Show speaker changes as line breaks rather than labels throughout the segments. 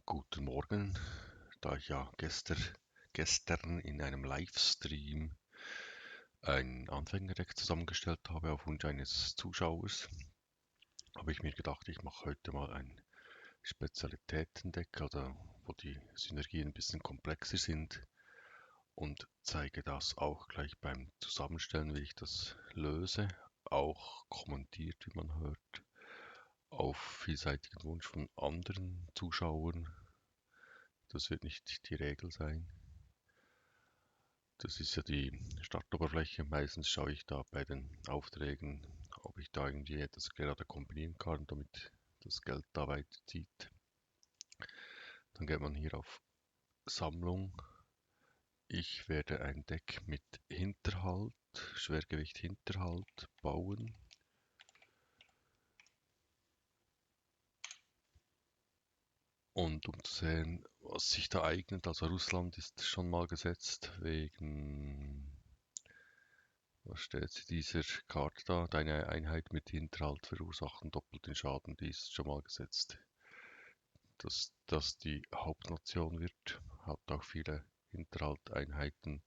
Guten Morgen, da ich ja gestern in einem Livestream ein Anfängerdeck zusammengestellt habe auf Wunsch eines Zuschauers, habe ich mir gedacht, ich mache heute mal ein Spezialitätendeck, oder wo die Synergien ein bisschen komplexer sind und zeige das auch gleich beim Zusammenstellen, wie ich das löse, auch kommentiert, wie man hört, auf vielseitigen Wunsch von anderen Zuschauern. Das wird nicht die Regel sein. Das ist ja die Startoberfläche. Meistens schaue ich da bei den Aufträgen, ob ich da irgendwie etwas gerade kombinieren kann, damit das Geld da weiterzieht. Dann geht man hier auf Sammlung. Ich werde ein Deck mit Hinterhalt, Schwergewicht Hinterhalt bauen. Und um zu sehen, was sich da eignet, also Russland ist schon mal gesetzt wegen, was steht dieser Karte da? Deine Einheit mit Hinterhalt verursachen doppelten Schaden, die ist schon mal gesetzt. Dass das die Hauptnation wird, hat auch viele Hinterhalteinheiten.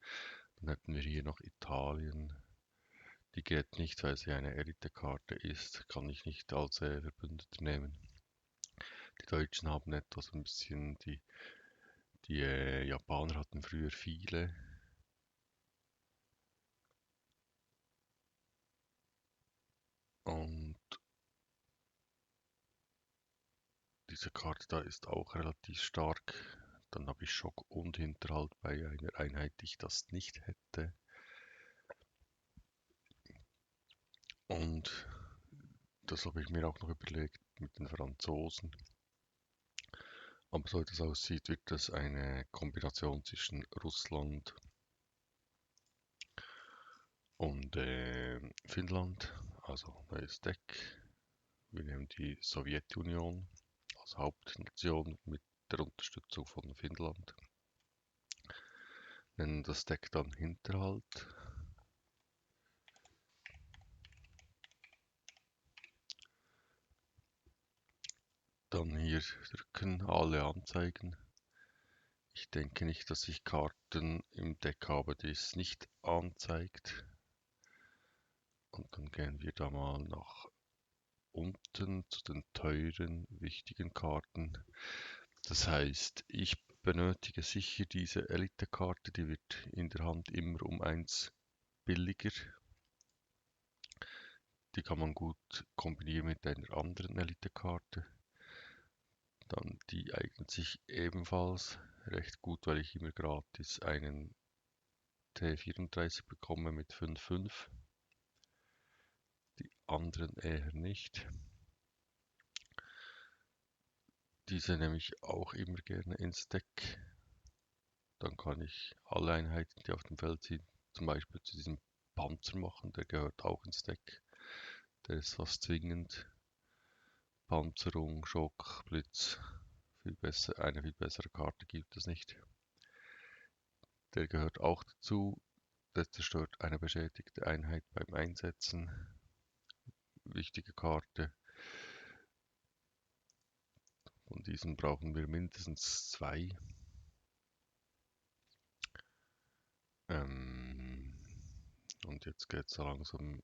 Dann hätten wir hier noch Italien. Die geht nicht, weil sie eine Elite-Karte ist, kann ich nicht als Verbündeter nehmen. Die Deutschen haben etwas ein bisschen, die Japaner hatten früher viele. Und diese Karte da ist auch relativ stark. Dann habe ich Schock und Hinterhalt bei einer Einheit, die ich das nicht hätte. Und das habe ich mir auch noch überlegt mit den Franzosen. Aber so wie das aussieht, wird das eine Kombination zwischen Russland und Finnland. Also neues Deck. Wir nehmen die Sowjetunion als Hauptnation mit der Unterstützung von Finnland. Nennen das Deck dann Hinterhalt. Dann hier drücken, alle anzeigen. Ich denke nicht, dass ich Karten im Deck habe, die es nicht anzeigt. Und dann gehen wir da mal nach unten zu den teuren, wichtigen Karten. Das heißt, ich benötige sicher diese Elite-Karte, die wird in der Hand immer um eins billiger. Die kann man gut kombinieren mit einer anderen Elite-Karte. Dann die eignet sich ebenfalls recht gut, weil ich immer gratis einen T34 bekomme mit 5,5. Die anderen eher nicht. Diese nehme ich auch immer gerne ins Deck. Dann kann ich alle Einheiten, die auf dem Feld sind, zum Beispiel zu diesem Panzer machen. Der gehört auch ins Deck. Der ist fast zwingend. Panzerung, Schock, Blitz. Eine viel bessere Karte gibt es nicht. Der gehört auch dazu. Der zerstört eine beschädigte Einheit beim Einsetzen. Wichtige Karte. Von diesen brauchen wir mindestens 2. Und jetzt geht es langsam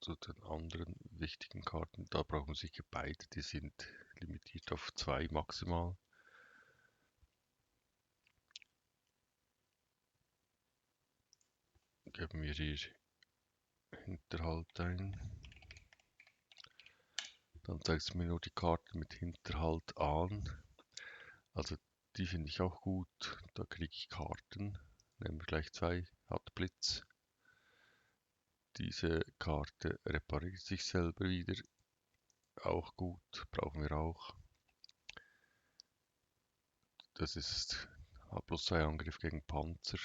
zu den anderen wichtigen Karten. Da brauchen wir sicher beide, die sind limitiert auf 2 maximal. Geben wir hier Hinterhalt ein. Dann zeigt es mir nur die Karte mit Hinterhalt an. Also die finde ich auch gut. Da kriege ich Karten. Nehmen wir gleich 2. Hat Blitz. Diese Karte repariert sich selber wieder. Auch gut. Brauchen wir auch. Das ist hat plus 2 Angriff gegen Panzer.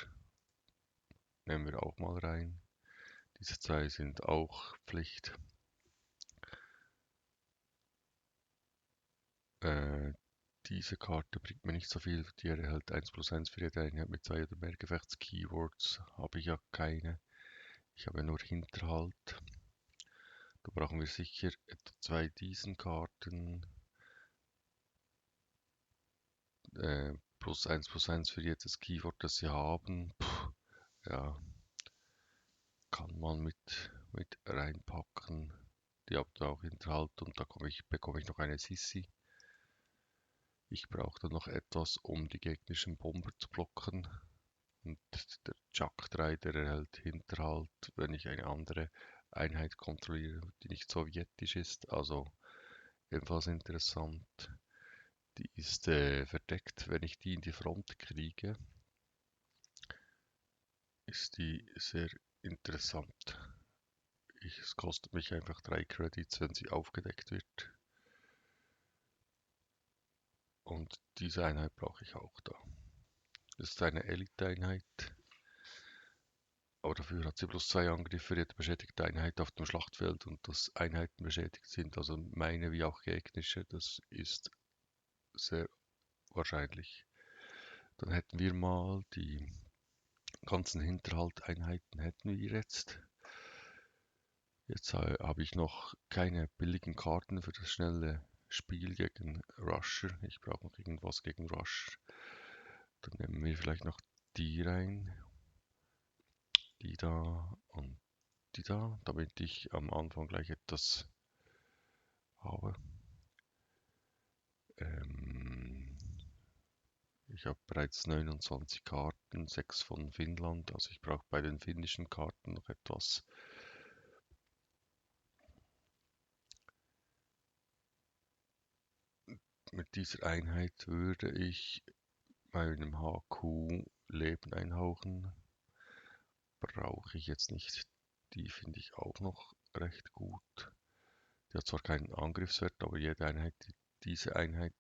Nehmen wir auch mal rein. Diese 2 sind auch Pflicht. Diese Karte bringt mir nicht so viel. Die erhält 1+1 für jede Einheit mit 2 oder mehr Gefechts-Keywords. Habe ich ja keine. Ich habe nur Hinterhalt. Da brauchen wir sicher etwa 2 diesen Karten. plus eins für jedes Keyword, das sie haben. Puh, ja, kann man mit reinpacken. Die habt ihr auch Hinterhalt und da bekomme ich noch eine Sissi. Ich brauche dann noch etwas, um die gegnerischen Bomber zu blocken. Und der Chuck 3, der erhält Hinterhalt, wenn ich eine andere Einheit kontrolliere, die nicht sowjetisch ist. Also ebenfalls interessant. Die ist verdeckt. Wenn ich die in die Front kriege, ist die sehr interessant. Es kostet mich einfach 3 Credits, wenn sie aufgedeckt wird. Und diese Einheit brauche ich auch da. Das ist eine Elite-Einheit, aber dafür hat sie plus 2 Angriff für jede beschädigte Einheit auf dem Schlachtfeld und dass Einheiten beschädigt sind, also meine wie auch gegnerische, das ist sehr wahrscheinlich. Dann hätten wir mal die ganzen Hinterhalteinheiten hätten wir jetzt. Jetzt habe ich noch keine billigen Karten für das schnelle Spiel gegen Rusher. Ich brauche noch irgendwas gegen Rusher. Dann nehmen wir vielleicht noch die rein, die da und die da, damit ich am Anfang gleich etwas habe. Ähm, Ich habe bereits 29 Karten, 6 von Finnland, also ich brauche bei den finnischen Karten noch etwas. Mit dieser Einheit würde ich meinem HQ Leben einhauchen. Brauche ich jetzt nicht. Die finde ich auch noch recht gut. Die hat zwar keinen Angriffswert, aber jede Einheit, die diese Einheit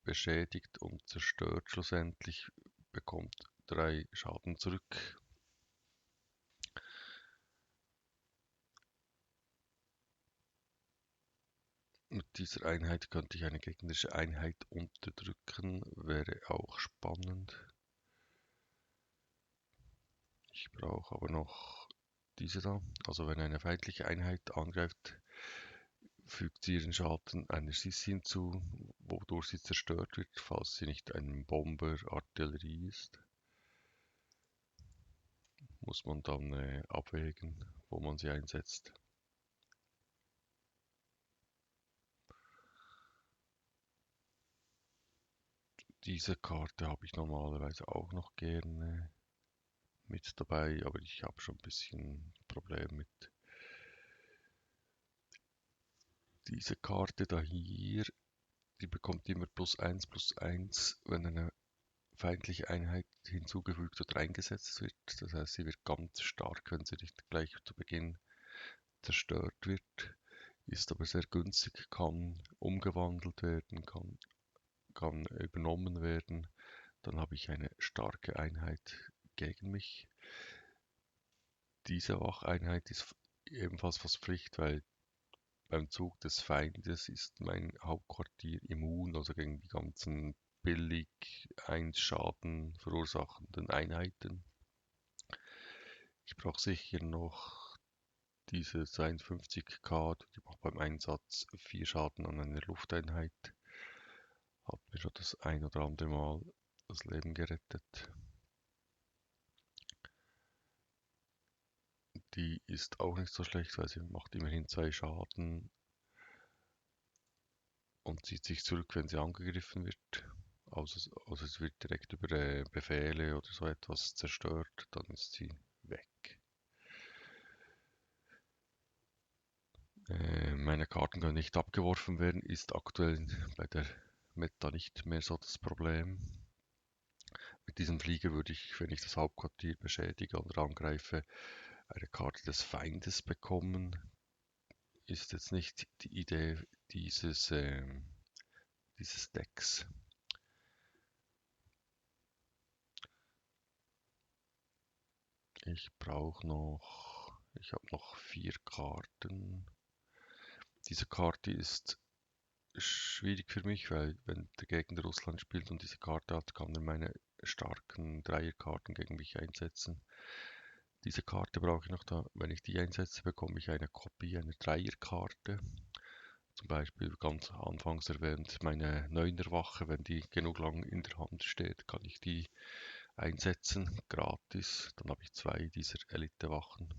beschädigt und zerstört schlussendlich, bekommt 3 Schaden zurück. Mit dieser Einheit könnte ich eine gegnerische Einheit unterdrücken, wäre auch spannend. Ich brauche aber noch diese da. Also wenn eine feindliche Einheit angreift, fügt sie ihren Schaden einer Sissi hinzu, wodurch sie zerstört wird, falls sie nicht ein Bomber Artillerie ist. Muss man dann abwägen, wo man sie einsetzt. Diese Karte habe ich normalerweise auch noch gerne mit dabei, aber ich habe schon ein bisschen Problem mit dieser Karte da hier. Die bekommt immer plus eins, wenn eine feindliche Einheit hinzugefügt oder eingesetzt wird. Das heißt, sie wird ganz stark, wenn sie nicht gleich zu Beginn zerstört wird. Ist aber sehr günstig, kann umgewandelt werden, kann übernommen werden. Dann habe ich eine starke Einheit gegen mich. Diese Wacheinheit ist ebenfalls fast Pflicht, weil beim Zug des Feindes ist mein Hauptquartier immun, also gegen die ganzen billig 1 Schaden verursachenden Einheiten. Ich brauche sicher noch diese 52k, die macht beim Einsatz 4 Schaden an einer Lufteinheit. Hat mir schon das ein oder andere Mal das Leben gerettet. Die ist auch nicht so schlecht, weil sie macht immerhin 2 Schaden und zieht sich zurück, wenn sie angegriffen wird. Also es wird direkt über Befehle oder so etwas zerstört, dann ist sie weg. Meine Karten können nicht abgeworfen werden, ist aktuell bei der Meta nicht mehr so das Problem. Mit diesem Flieger würde ich, wenn ich das Hauptquartier beschädige oder angreife, eine Karte des Feindes bekommen. Ist jetzt nicht die Idee dieses Decks. Ich habe noch 4 Karten. Diese Karte ist schwierig für mich, weil wenn der Gegner Russland spielt und diese Karte hat, kann er meine starken Dreierkarten gegen mich einsetzen. Diese Karte brauche ich noch da. Wenn ich die einsetze, bekomme ich eine Kopie einer Dreierkarte. zum Beispiel ganz anfangs erwähnt, meine Neunerwache, wenn die genug lang in der Hand steht, kann ich die einsetzen, gratis. Dann habe ich 2 dieser Elite-Wachen.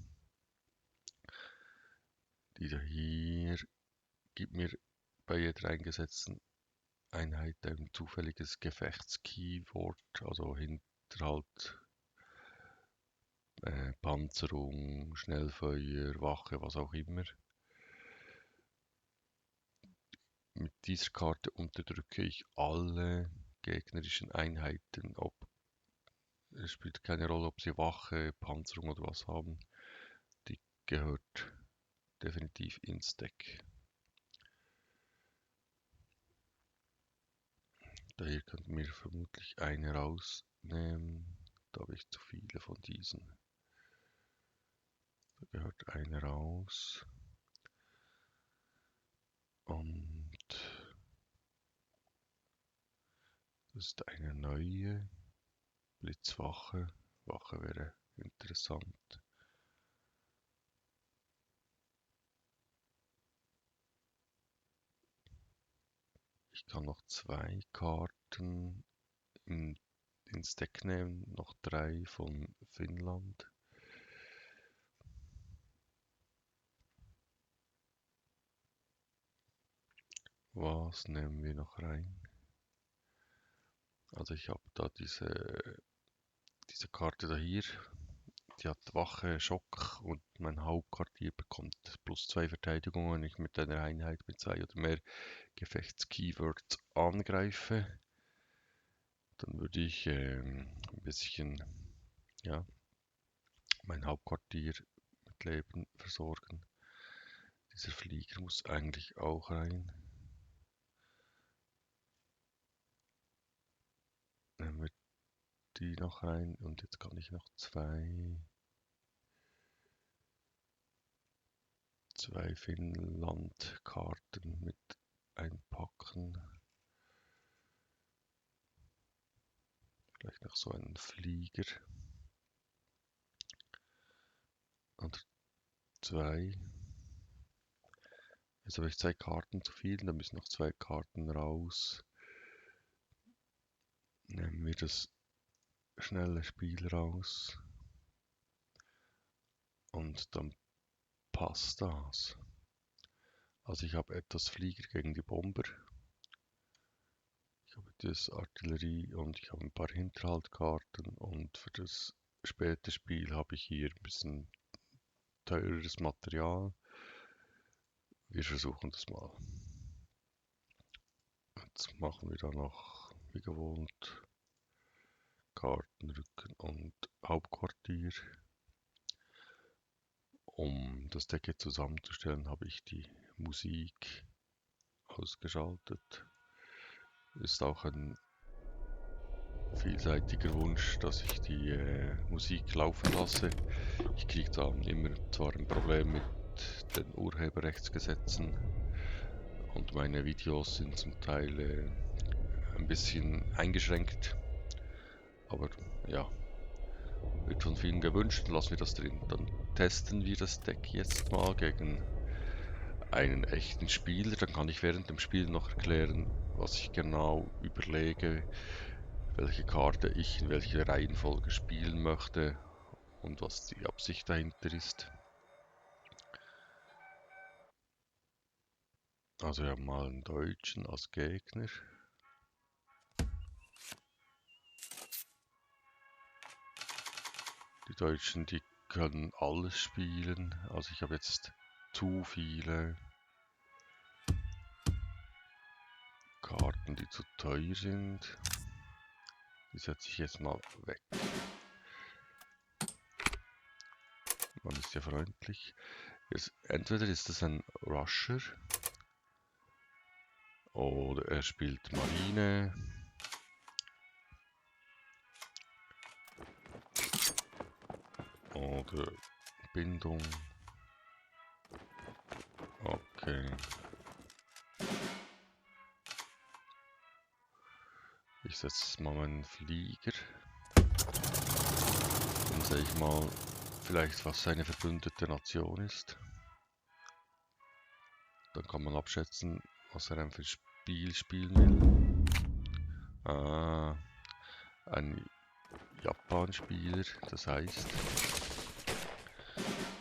Dieser hier gibt mir bei jeder eingesetzten Einheit ein zufälliges Gefechtskeyword, also Hinterhalt, Panzerung, Schnellfeuer, Wache, was auch immer. Mit dieser Karte unterdrücke ich alle gegnerischen Einheiten. Es spielt keine Rolle, ob sie Wache, Panzerung oder was haben. Die gehört definitiv ins Deck. Daher könnten wir vermutlich eine rausnehmen. Da habe ich zu viele von diesen. Da gehört eine raus. Und das ist eine neue Blitzwache. Wache wäre interessant. Ich kann noch 2 Karten ins Deck nehmen, noch 3 von Finnland. Was nehmen wir noch rein? Also ich habe da diese Karte da hier. Die hat Wache, Schock und mein Hauptquartier bekommt +2 Verteidigung, wenn ich mit einer Einheit mit 2 oder mehr Gefechtskeywords angreife. Dann würde ich ein bisschen, ja, mein Hauptquartier mit Leben versorgen. Dieser Flieger muss eigentlich auch rein. Nehmen wir die noch rein und jetzt kann ich noch 2 Finnland-Karten mit einpacken. Vielleicht noch so einen Flieger. Oder 2. Jetzt habe ich 2 Karten zu viel, da müssen noch 2 Karten raus. Nehmen wir das schnelle Spiel raus. Und dann passt das. Also ich habe etwas Flieger gegen die Bomber. Ich habe das Artillerie und ich habe ein paar Hinterhaltkarten und für das späte Spiel habe ich hier ein bisschen teureres Material. Wir versuchen das mal. Jetzt machen wir da noch, wie gewohnt, Kartenrücken und Hauptquartier. Um das Deck jetzt zusammenzustellen, habe ich die Musik ausgeschaltet. Ist auch ein vielseitiger Wunsch, dass ich die Musik laufen lasse. Ich kriege dann immer zwar ein Problem mit den Urheberrechtsgesetzen und meine Videos sind zum Teil ein bisschen eingeschränkt, aber ja, wird von vielen gewünscht, lassen wir das drin. Dann testen wir das Deck jetzt mal gegen einen echten Spieler, dann kann ich während dem Spiel noch erklären, was ich genau überlege, welche Karte ich in welcher Reihenfolge spielen möchte und was die Absicht dahinter ist. Also wir haben mal einen Deutschen als Gegner. Die Deutschen, die können alles spielen. Also ich habe jetzt zu viele Karten, die zu teuer sind. Die setze ich jetzt mal weg. Man ist ja freundlich. Entweder ist das ein Rusher oder er spielt Marine. Oder Bindung. Okay. Ich setze mal meinen Flieger. Dann sehe ich mal vielleicht, was seine verbündete Nation ist. dann kann man abschätzen, was er einem für Spiel spielen will. Ein Japan-Spieler, das heißt,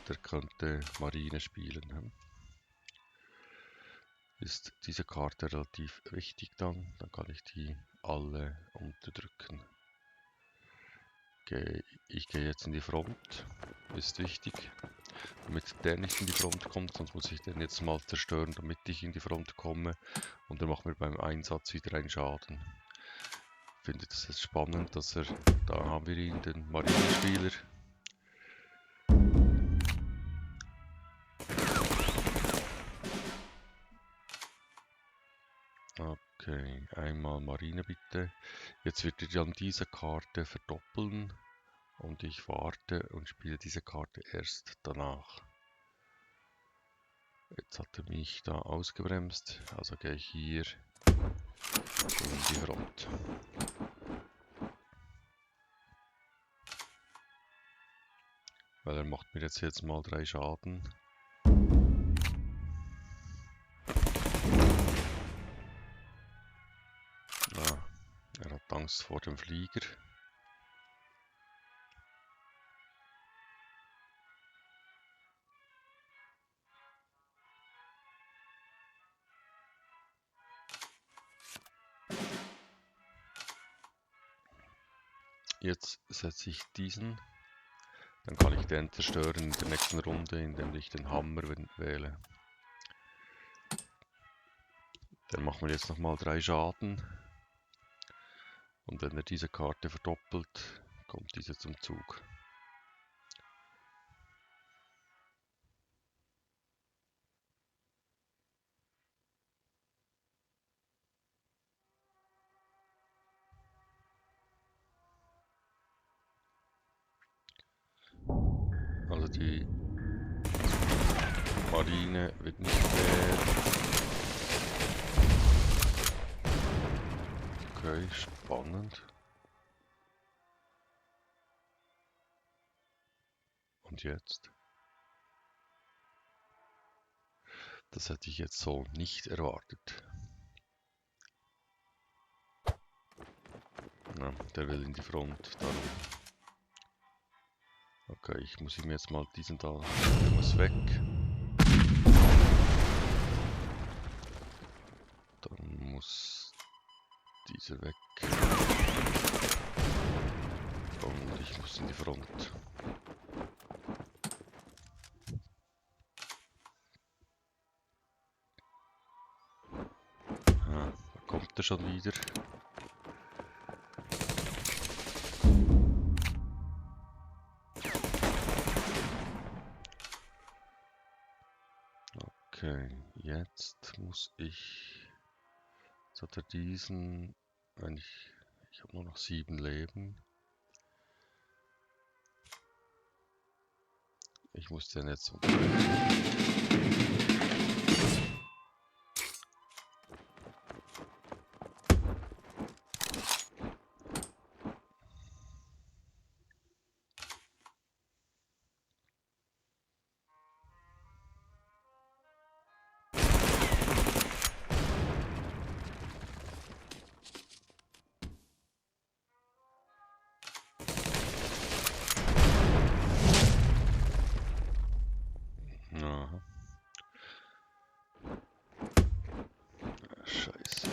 der könnte Marine spielen. Ist diese Karte relativ wichtig dann kann ich die alle unterdrücken. Ich gehe jetzt in die Front, ist wichtig, damit der nicht in die Front kommt, sonst muss ich den jetzt mal zerstören, damit ich in die Front komme und dann macht mir beim Einsatz wieder einen Schaden. Ich finde das jetzt spannend, dass da haben wir ihn, den Marinespieler. Okay, einmal Marine bitte. Jetzt wird er dann diese Karte verdoppeln und ich warte und spiele diese Karte erst danach. Jetzt hat er mich da ausgebremst, also gehe ich hier in die Front. Weil er macht mir jetzt mal 3 Schaden. Er hat Angst vor dem Flieger. Jetzt setze ich diesen. Dann kann ich den zerstören in der nächsten Runde, indem ich den Hammer wähle. Der macht mir jetzt nochmal 3 Schaden. Und wenn er diese Karte verdoppelt, kommt diese zum Zug. Also die Marine wird nicht mehr. Okay, spannend. Und jetzt? Das hätte ich jetzt so nicht erwartet. Ja, der will in die Front, darum. Okay, ich muss ihm jetzt mal diesen da, der muss weg. Dann muss dieser weg. Und ich muss in die Front. Da kommt er schon wieder. Okay, jetzt muss ich. Jetzt hat er diesen. Ich habe nur noch 7 Leben. Ich muss den jetzt Aha. Scheiße.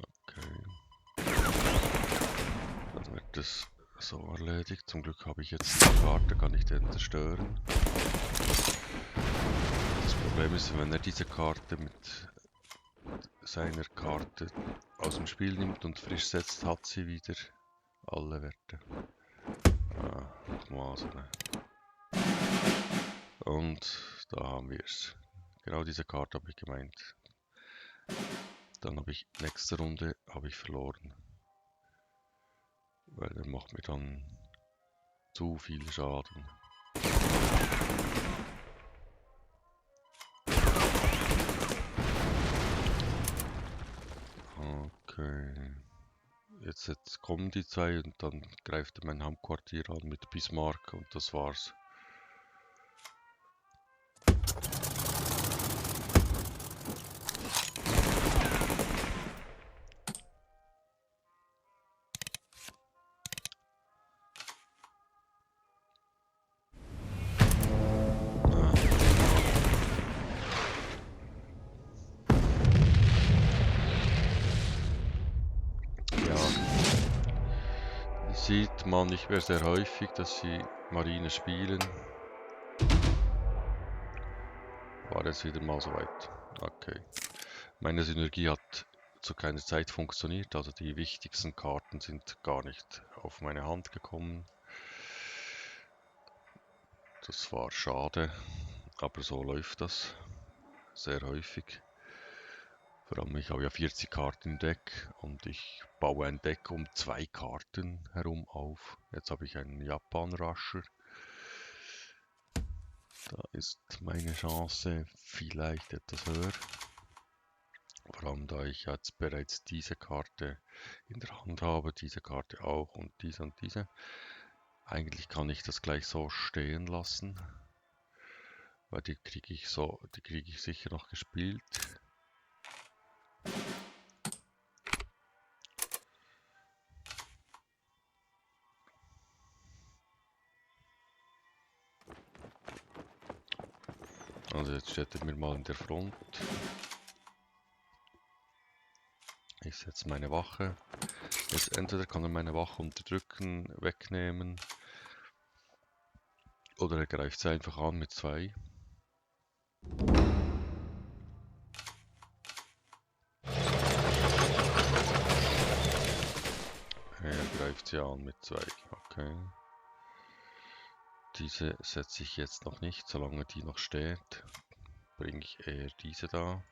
Okay. Dann wird das so erledigt. Zum Glück habe ich jetzt die Karte, kann ich den zerstören. Das Problem ist, wenn er diese Karte mit seiner Karte aus dem Spiel nimmt und frisch setzt, hat sie wieder alle Werte. Nochmal so eine. Und da haben wir es. Genau diese Karte habe ich gemeint. Dann habe ich nächste Runde verloren. Weil er macht mir dann zu viel Schaden. Okay. Jetzt kommen die 2 und dann greift er mein Hauptquartier an mit Bismarck und das war's. sieht man nicht mehr sehr häufig, dass sie Marine spielen. War es wieder mal soweit. Okay. Meine Synergie hat zu keiner Zeit funktioniert, also die wichtigsten Karten sind gar nicht auf meine Hand gekommen. Das war schade, aber so läuft das sehr häufig. Vor allem, ich habe ja 40 Karten im Deck und ich baue ein Deck um 2 Karten herum auf. Jetzt habe ich einen Japan-Rusher. Da ist meine Chance vielleicht etwas höher. Vor allem, da ich jetzt bereits diese Karte in der Hand habe, diese Karte auch und diese und diese. Eigentlich kann ich das gleich so stehen lassen, weil die kriege ich sicher noch gespielt. Also jetzt steht er mir mal in der Front. Ich setze meine Wache. Jetzt entweder kann er meine Wache unterdrücken, wegnehmen. Oder er greift sie einfach an mit 2. Er greift sie an mit 2. Okay. Diese setze ich jetzt noch nicht, solange die noch steht. Bringe ich eher diese da.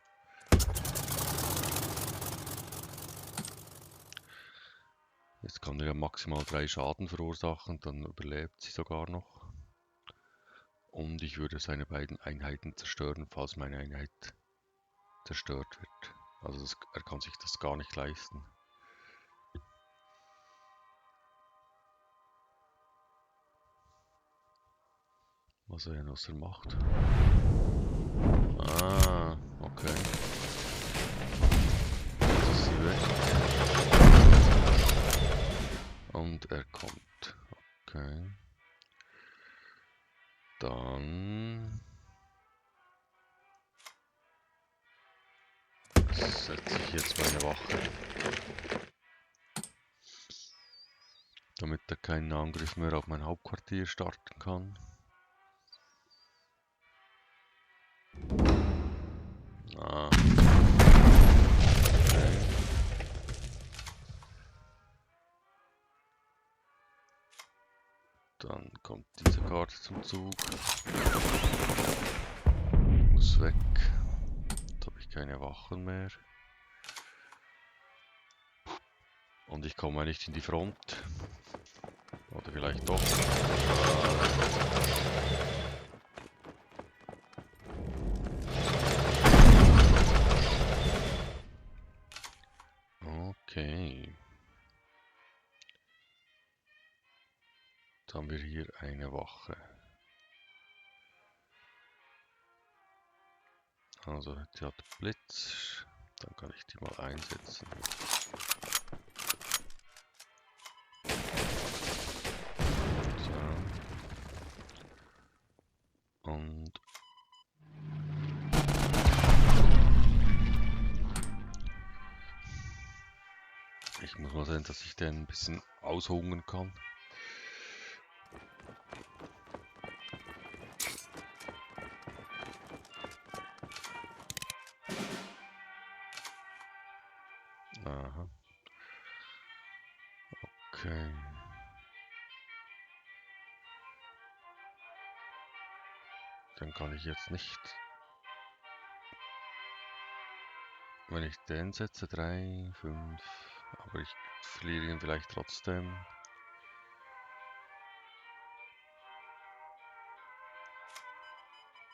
Jetzt kann er ja maximal 3 Schaden verursachen, dann überlebt sie sogar noch. Und ich würde seine beiden Einheiten zerstören, falls meine Einheit zerstört wird. Also er kann sich das gar nicht leisten. Mal sehen, was er macht. Ah, okay. Jetzt ist sie weg. Und er kommt. Okay. Dann setze ich jetzt meine Wache. Damit er keinen Angriff mehr auf mein Hauptquartier starten kann. Ah. Okay. Dann kommt diese Karte zum Zug. Muss weg. Jetzt habe ich keine Wachen mehr. Und ich komme nicht in die Front. Oder vielleicht doch. Okay. Jetzt haben wir hier eine Wache. Also die hat Blitz. Dann kann ich die mal einsetzen. So. Und ich muss mal sehen, dass ich den ein bisschen aushungern kann. Aha. Okay. Dann kann ich jetzt nicht. Wenn ich den setze, 3, 5. Aber ich verliere ihn vielleicht trotzdem.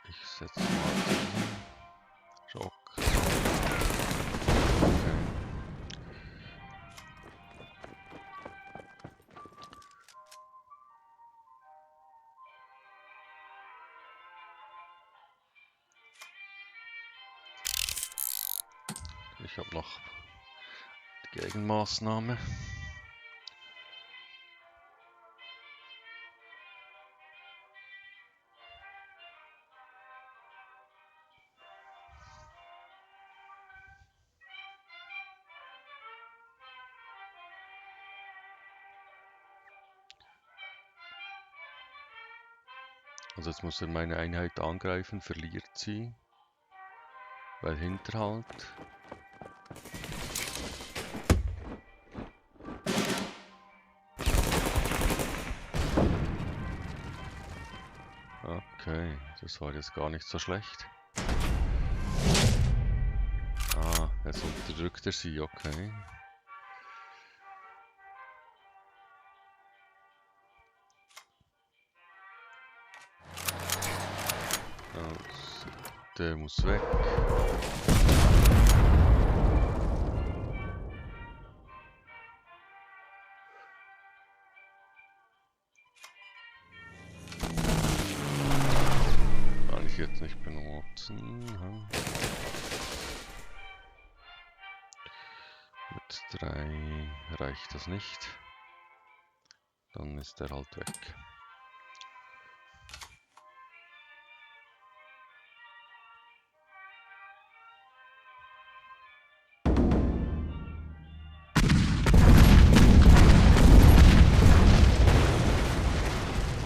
Ich setze mal diesen Schock. Okay. Ich habe noch die Gegenmaßnahme. Also jetzt muss er meine Einheit angreifen, verliert sie. Weil Hinterhalt. Okay, das war jetzt gar nicht so schlecht. Ah, jetzt unterdrückt er sie, okay. Also, der muss weg. Kann ich jetzt nicht benutzen. Mit 3 reicht das nicht. Dann ist er halt weg.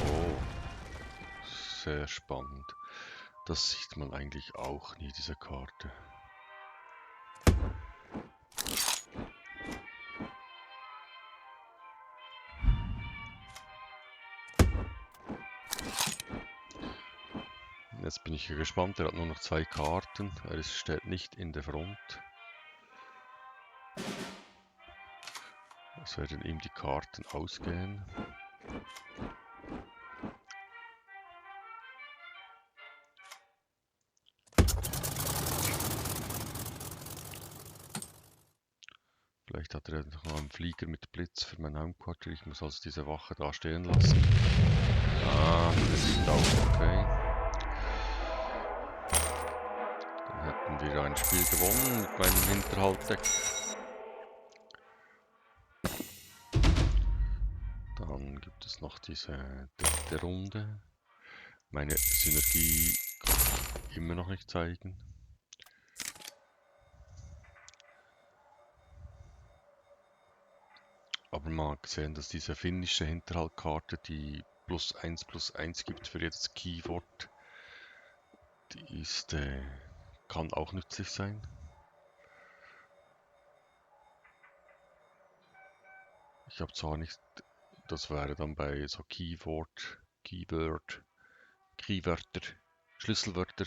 Oh, sehr spannend. Das sieht man eigentlich auch nie, diese Karte. Jetzt bin ich gespannt, er hat nur noch 2 Karten, er steht nicht in der Front. Es werden ihm die Karten ausgehen. Vielleicht hat er noch einen Flieger mit Blitz für mein Heimquartier. Ich muss also diese Wache da stehen lassen. Ah, das ist auch okay. Dann hätten wir ein Spiel gewonnen mit meinem Hinterhaltdeck. Dann gibt es noch diese dritte Runde. Meine Synergie kann ich immer noch nicht zeigen. Aber man hat gesehen, dass diese finnische Hinterhaltkarte, die +1/+1 gibt für jedes Keyword, die ist, kann auch nützlich sein. Ich habe zwar nicht, das wäre dann bei so Keywörter, Schlüsselwörter,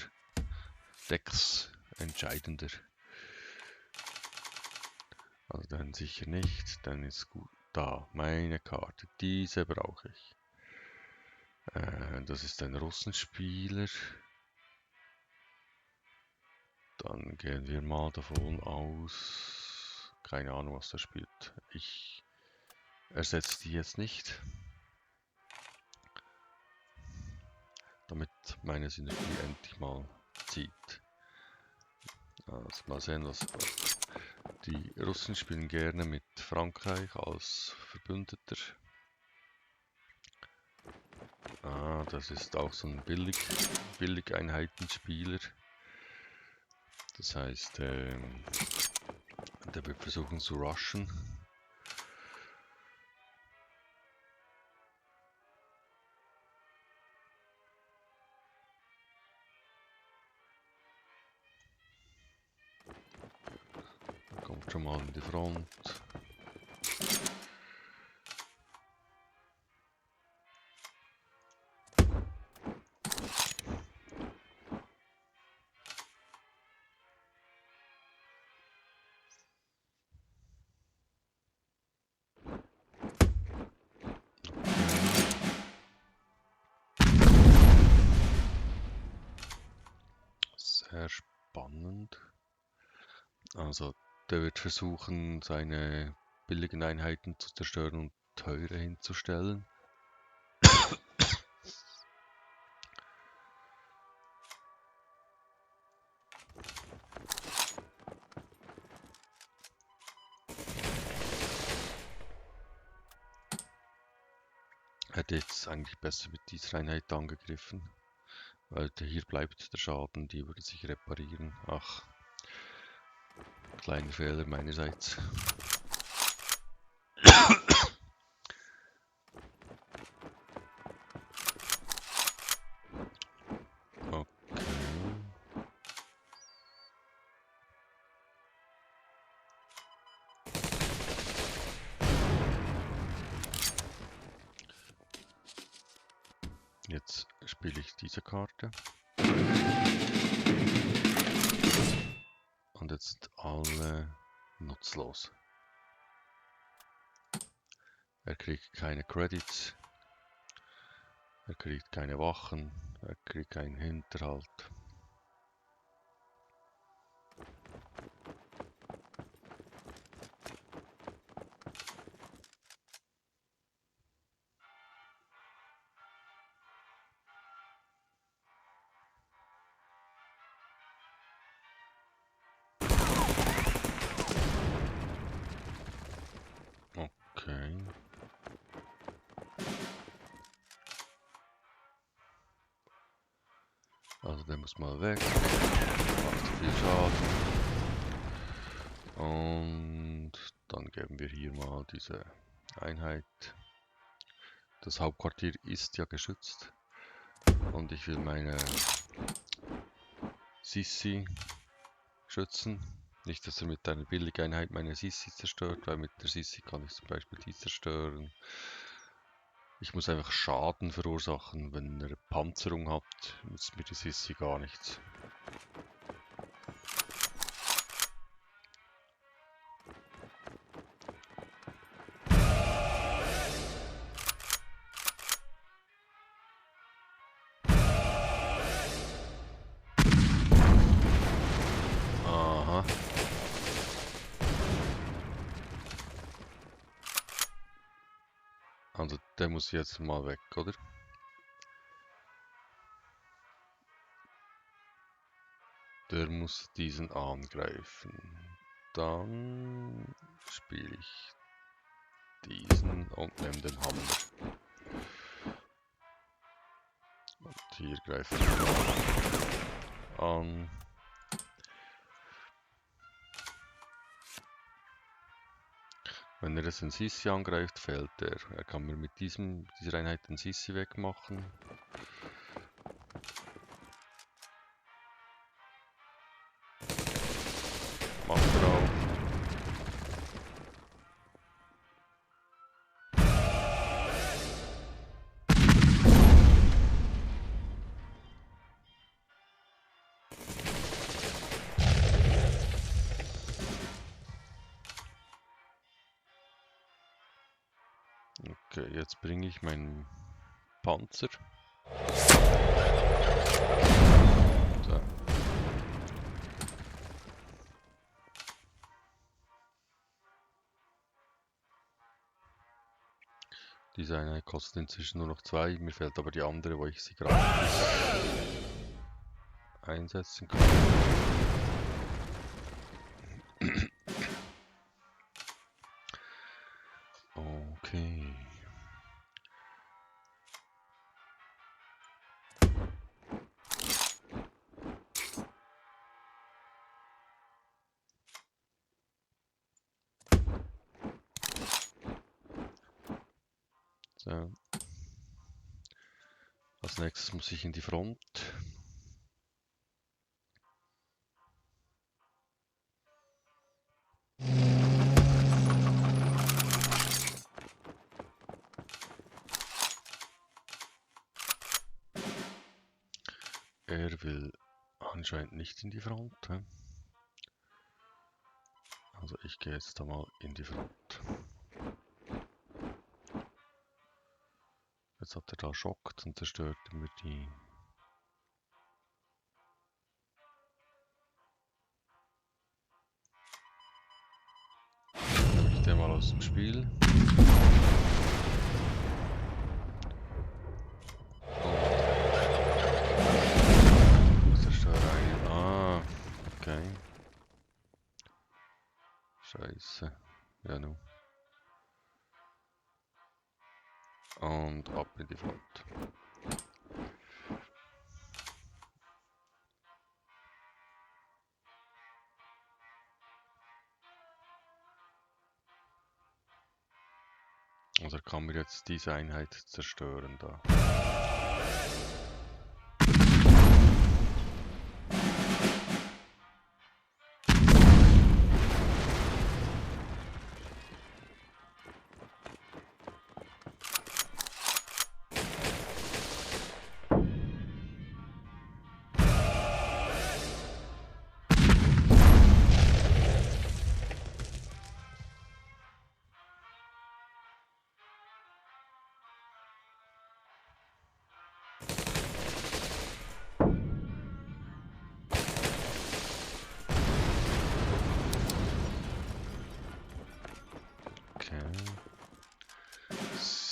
Decks entscheidender. Also dann sicher nicht, dann ist gut. Da, meine Karte, diese brauche ich. Das ist ein Russenspieler. Dann gehen wir mal davon aus, keine Ahnung, was der spielt. Ich ersetze die jetzt nicht, damit meine Synergie endlich mal zieht. Also mal sehen, was die Russen spielen gerne mit Frankreich als Verbündeter. Ah, das ist auch so ein Billigeinheitenspieler. Das heißt, der wird versuchen zu rushen. Kommt schon mal in die Front. Sehr spannend. Also der wird versuchen, seine billigen Einheiten zu zerstören und teure hinzustellen. Hätte jetzt eigentlich besser mit dieser Einheit angegriffen, weil hier bleibt der Schaden, die würde sich reparieren. Ach, kleiner Fehler meinerseits. diese Karte. Und jetzt alle nutzlos. Er kriegt keine Credits. Er kriegt keine Wachen. Er kriegt keinen Hinterhalt. Okay. Also der muss mal weg. Macht zu viel Schaden. Und dann geben wir hier mal diese Einheit. Das Hauptquartier ist ja geschützt. Und ich will meine Sissi schützen. Nicht, dass er mit einer Billigeinheit meine Sissi zerstört, weil mit der Sissi kann ich zum Beispiel die zerstören. Ich muss einfach Schaden verursachen. Wenn er Panzerung hat, nützt mir die Sissi gar nichts. Aha. Also der muss jetzt mal weg, oder? Der muss diesen angreifen. Dann spiele ich diesen und nehme den Hammer. Und hier greife ich an. Wenn er jetzt einen Sissi angreift, fällt er. Er kann mir mit dieser Einheit den Sissi wegmachen. Macht er auch. Okay, jetzt bringe ich meinen Panzer. So. Diese Einheit kostet inzwischen nur noch 2. Mir fehlt aber die andere, wo ich sie gerade einsetzen kann. Okay. So. Als nächstes muss ich in die Front. Er will anscheinend nicht in die Front. Also ich gehe jetzt da mal in die Front. Jetzt hat er da schockt und zerstört mir die. Nehme ich den mal aus dem Spiel. Und zerstöre einen. Ah, okay. Scheiße. Ja, nu. Und ab in die Front. Also er kann mir jetzt diese Einheit zerstören da.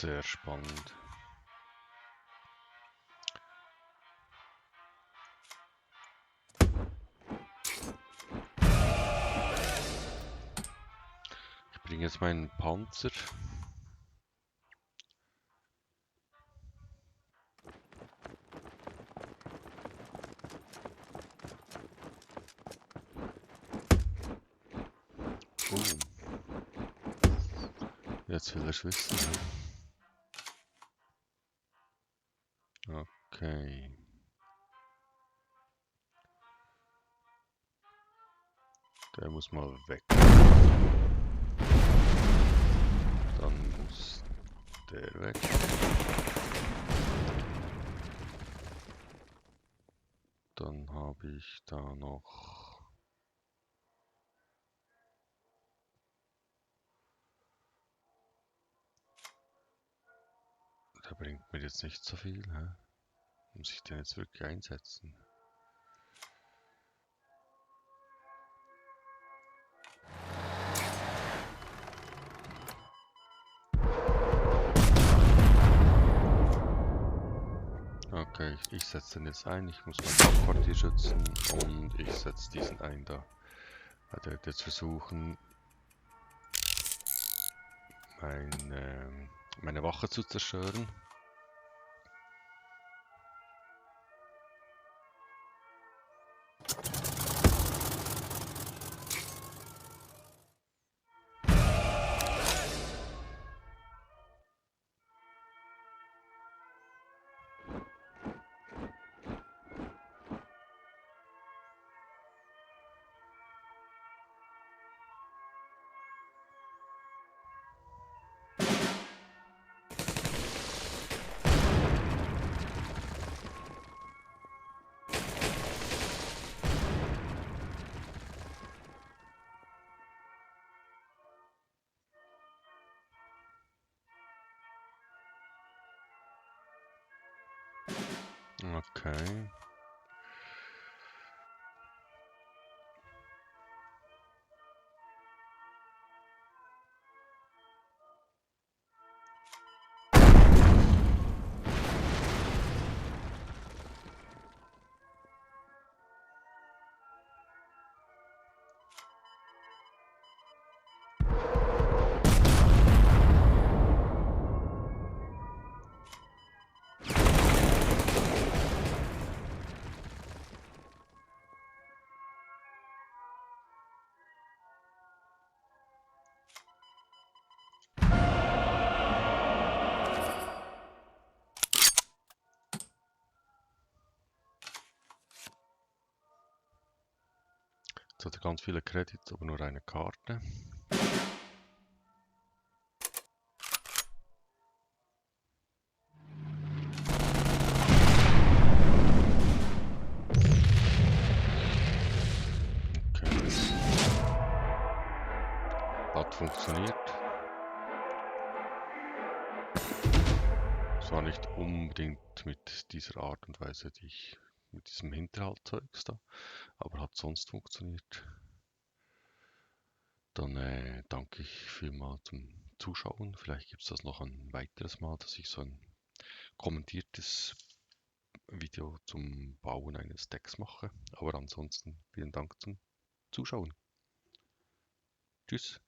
Sehr spannend. Ich bringe jetzt meinen Panzer. Jetzt will er es wissen. Okay. Der muss mal weg. Dann muss der weg. Dann habe ich da noch... Der bringt mir jetzt nicht so viel, hä? Muss ich den jetzt wirklich einsetzen? Okay, ich setze den jetzt ein. Ich muss mein Hauptquartier schützen und ich setze diesen ein da. Der wird jetzt versuchen, meine Wache zu zerstören. Okay. Jetzt hat er ganz viele Credits, aber nur eine Karte. Okay. Hat funktioniert. Es war nicht unbedingt mit dieser Art und Weise, mit diesem Hinterhaltzeugs da, aber hat sonst funktioniert. Dann danke ich vielmals zum Zuschauen. Vielleicht gibt es das noch ein weiteres Mal, dass ich so ein kommentiertes Video zum Bauen eines Decks mache. Aber ansonsten vielen Dank zum Zuschauen. Tschüss.